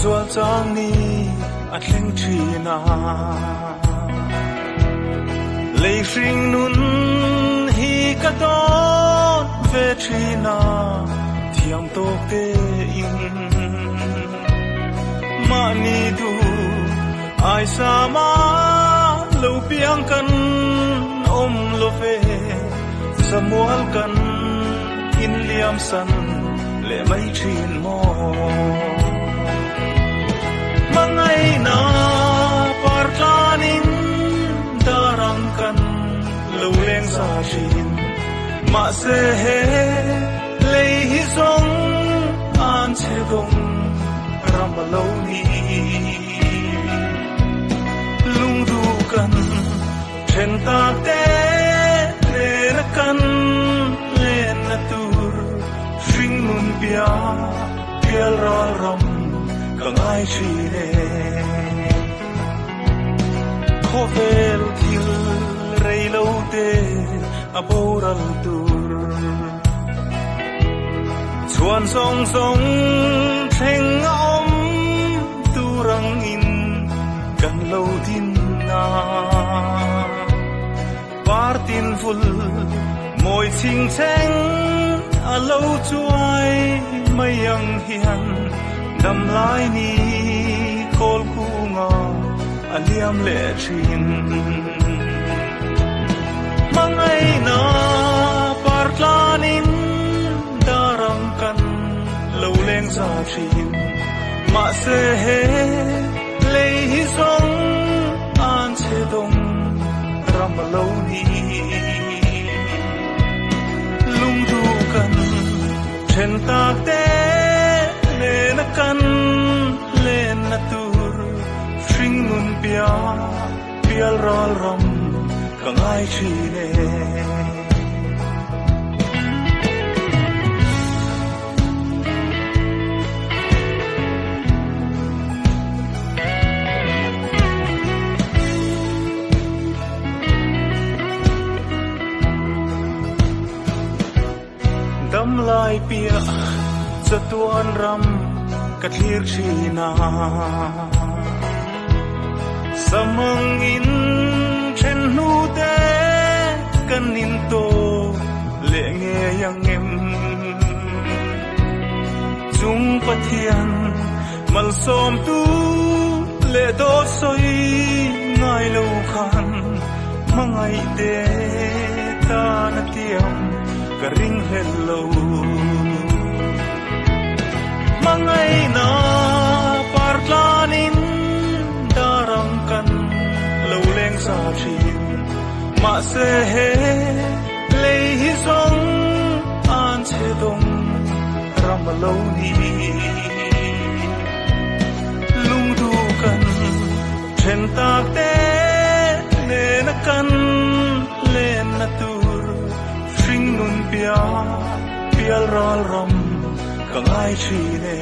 Zual chang ni at leng thina lei hring nun hi ka ton ve thina thiam to te in ma ni du ai sa ma lo piang kan om lo ve samual kan in liam san le mai thin mo mangai na partlanin darang kan lo leng sa shin ma se he lei hi song an che dong ram lo ni lung du kan then ta te le na kan le na tur swing nun pia pial ra ram kang ai chi ne khovel thil rei lo te aboral tur chuan song song theng om turang in kan lo din na partin ful moi ching cheng a lo chuai mai ang hian dam lai ni kol kunga aliam le thin mangai na partlanin darang kan lo leng sa thin ma se he lei hi song an che dong ram lo ni lung du kan then ta te le na kan le na tur string nun pia pial ral ram kang ai chi ne dam lai pia chatuan ram kathlir china samang in chen nu te kanin to le nge yang em chung pathian mal som tu le do soi ngai lo khan mangai te ta na tiam ka ring hello mangai na partlanin darang kan lo leng sa thin ma se he lei hi song an che dong ram lo ni lung du kan then ta te le na kan le na tur string nun pia pial ral ram kang ai chi ne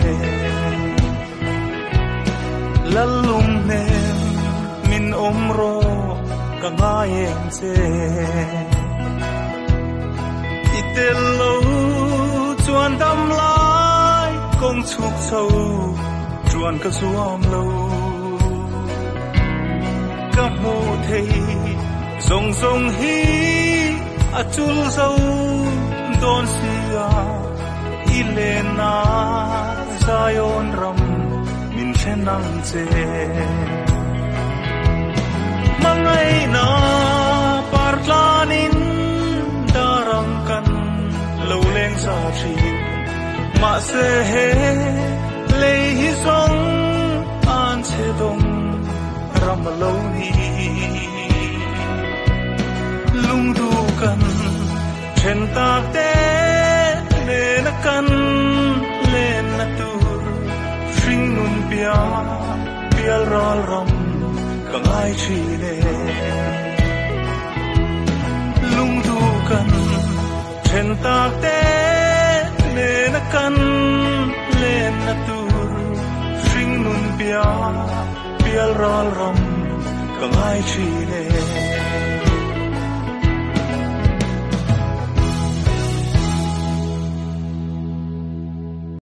lalum ne min omro kang ai em che itel lo chuan dam lai kong chuk chau chuan ka suam lo ka mu thei song song hi a chul zau don sia ilena zayon ram min chenang che mangai na partlanin darang kan lo leng sa thin ma se he lei hi song an che dong ram lo ni lung du kan then ta te le na kan le na tur string nun pia pial ral ram kang ai chi ne lung du kan then ta te le na kan pia pial ral ram ka ngai chi le